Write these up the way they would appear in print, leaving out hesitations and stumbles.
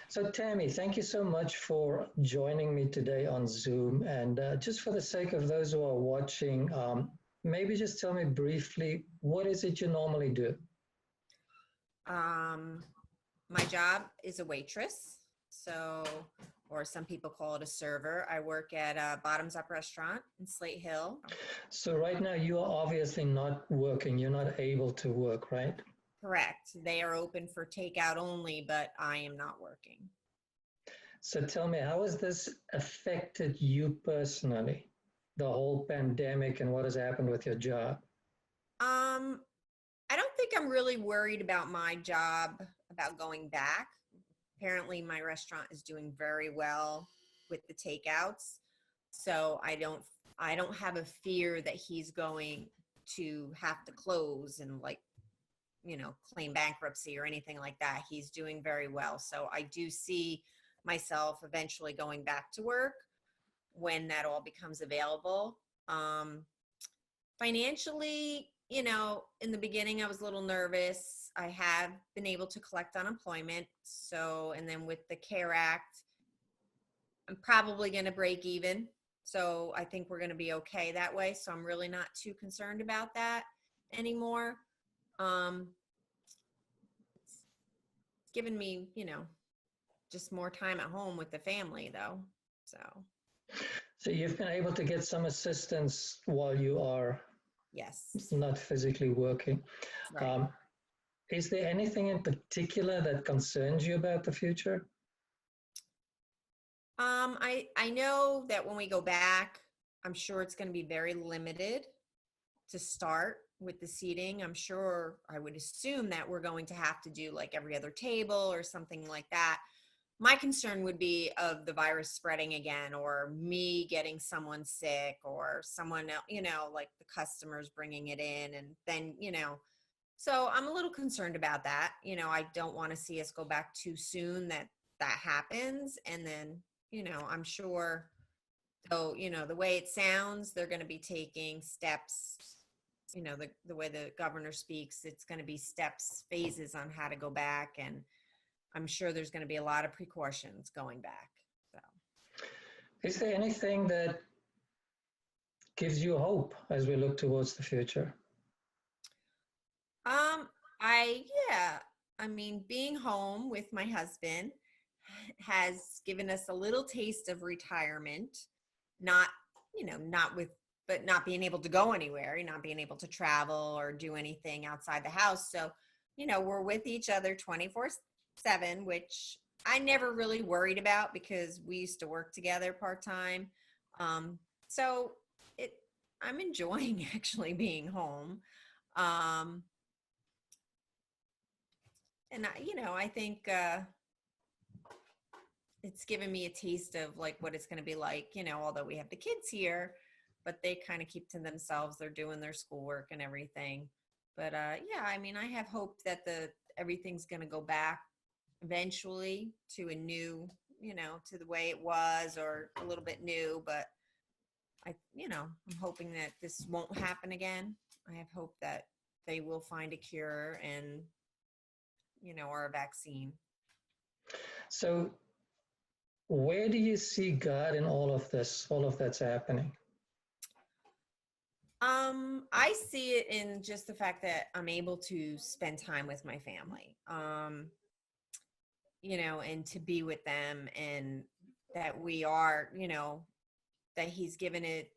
So, Tammy, thank you so much for joining me today on Zoom. And just for the sake of those who are watching, maybe just tell me briefly, what is it you normally do? Um, my job is a waitress, so, or some people call it a server. I work at a Bottoms Up restaurant in Slate Hill. So, right now, you are obviously not working. You're not able to work, right? Correct. They are open for takeout only, but I am not working. So, tell me, how has this affected you personally, the whole pandemic and what has happened with your job? Um, I don't think I'm really worried about my job, about going back. Apparently, my restaurant is doing very well with the takeouts, so I don't have a fear that he's going to have to close and like claim bankruptcy or anything like that. He's doing very well. So I do see myself eventually going back to work when that all becomes available. Um, Financially, in the beginning, I was a little nervous. I have been able to collect unemployment. So, and then with the CARE Act, I'm probably going to break even. So I think we're going to be okay that way. So I'm really not too concerned about that anymore. Um, it's given me, just more time at home with the family though. So, So, you've been able to get some assistance while you are yes, not physically working. right. Um, is there anything in particular that concerns you about the future? I know that when we go back, I'm sure it's going to be very limited to start with the seating. I'm sure I would assume that we're going to have to do like every other table or something like that. My concern would be of the virus spreading again, or me getting someone sick, or someone else, like the customers bringing it in. And then, so I'm a little concerned about that. I don't want to see us go back too soon that happens. And then, I'm sure, so, the way it sounds, they're going to be taking steps, the way the governor speaks, it's going to be steps, phases on how to go back. And I'm sure there's going to be a lot of precautions going back. So, Is there anything that gives you hope as we look towards the future? um, yeah, I mean, being home with my husband has given us a little taste of retirement, not, not with, but not being able to go anywhere, not being able to travel or do anything outside the house. So, we're with each other 24/7, which I never really worried about because we used to work together part time. So it, I'm enjoying actually being home. Um, and I think, it's given me a taste of like what it's going to be like, although we have the kids here, but they kind of keep to themselves. They're doing their schoolwork and everything. But yeah, I mean, I have hope that the everything's going to go back eventually to a new, to the way it was or a little bit new. But I'm hoping that this won't happen again. I have hope that they will find a cure and, or a vaccine. So, where do you see God in all of this, all of that's happening? I see it in just the fact that I'm able to spend time with my family. And to be with them, and that we are, that he's given it.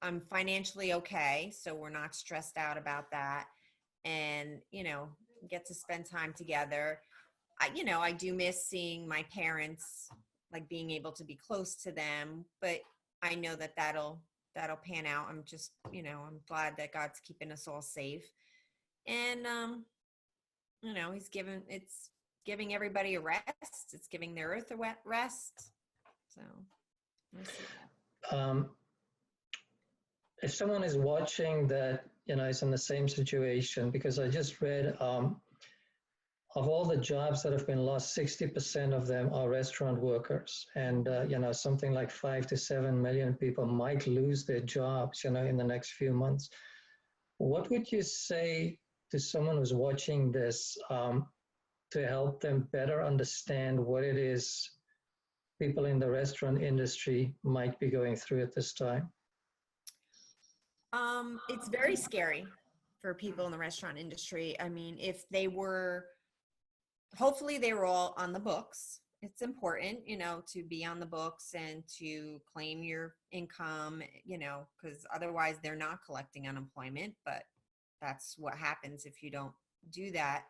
I'm financially okay, so we're not stressed out about that. And, get to spend time together. I do miss seeing my parents, like being able to be close to them, but I know that that'll pan out. I'm just, I'm glad that God's keeping us all safe. And it's giving everybody a rest. It's giving the earth a wet rest. So I see that. Um, if someone is watching that, is in the same situation, because I just read of all the jobs that have been lost, 60% of them are restaurant workers. And, something like 5 to 7 million people might lose their jobs, in the next few months. What would you say to someone who's watching this? to help them better understand what it is people in the restaurant industry might be going through at this time? It's very scary for people in the restaurant industry. I mean, if they were, hopefully they were all on the books. It's important, to be on the books and to claim your income, because otherwise they're not collecting unemployment, but that's what happens if you don't do that.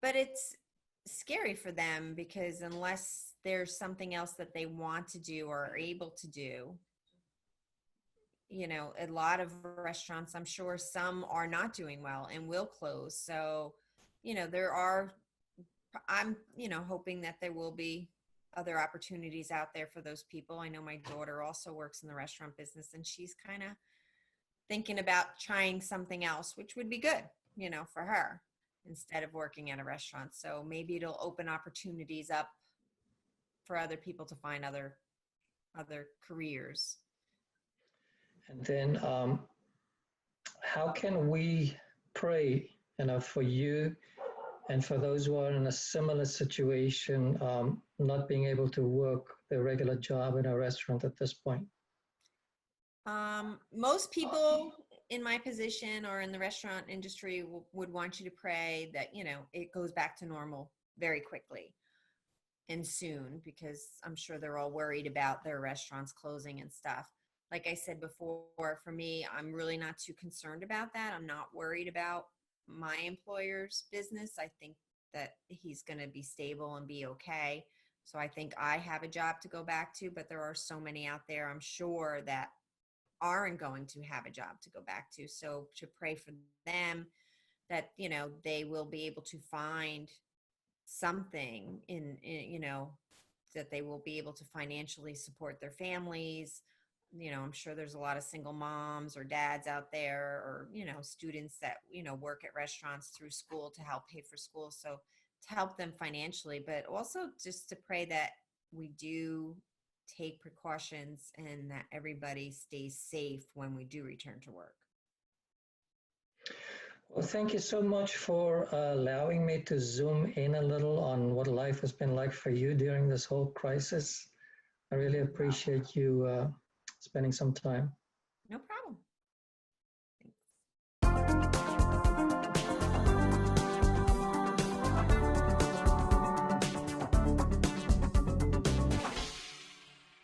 But it's scary for them because unless there's something else that they want to do or are able to do, a lot of restaurants, I'm sure some are not doing well and will close. So, I'm, hoping that there will be other opportunities out there for those people. I know my daughter also works in the restaurant business and she's kind of thinking about trying something else, which would be good, for her instead of working at a restaurant. So maybe it'll open opportunities up for other people to find other careers. And then how can we pray, for you and for those who are in a similar situation, not being able to work their regular job in a restaurant at this point? Most people in my position or in the restaurant industry would want you to pray that, it goes back to normal very quickly and soon, because I'm sure they're all worried about their restaurants closing and stuff. Like I said before, for me, I'm really not too concerned about that. I'm not worried about my employer's business. I think that he's going to be stable and be okay. So I think I have a job to go back to, but there are so many out there, I'm sure, that aren't going to have a job to go back to. So to pray for them that, they will be able to find something in that they will be able to financially support their families. I'm sure there's a lot of single moms or dads out there, or, students that, work at restaurants through school to help pay for school. So to help them financially, but also just to pray that we do take precautions and that everybody stays safe when we do return to work. Well, thank you so much for allowing me to zoom in a little on what life has been like for you during this whole crisis. I really appreciate you spending some time. No problem.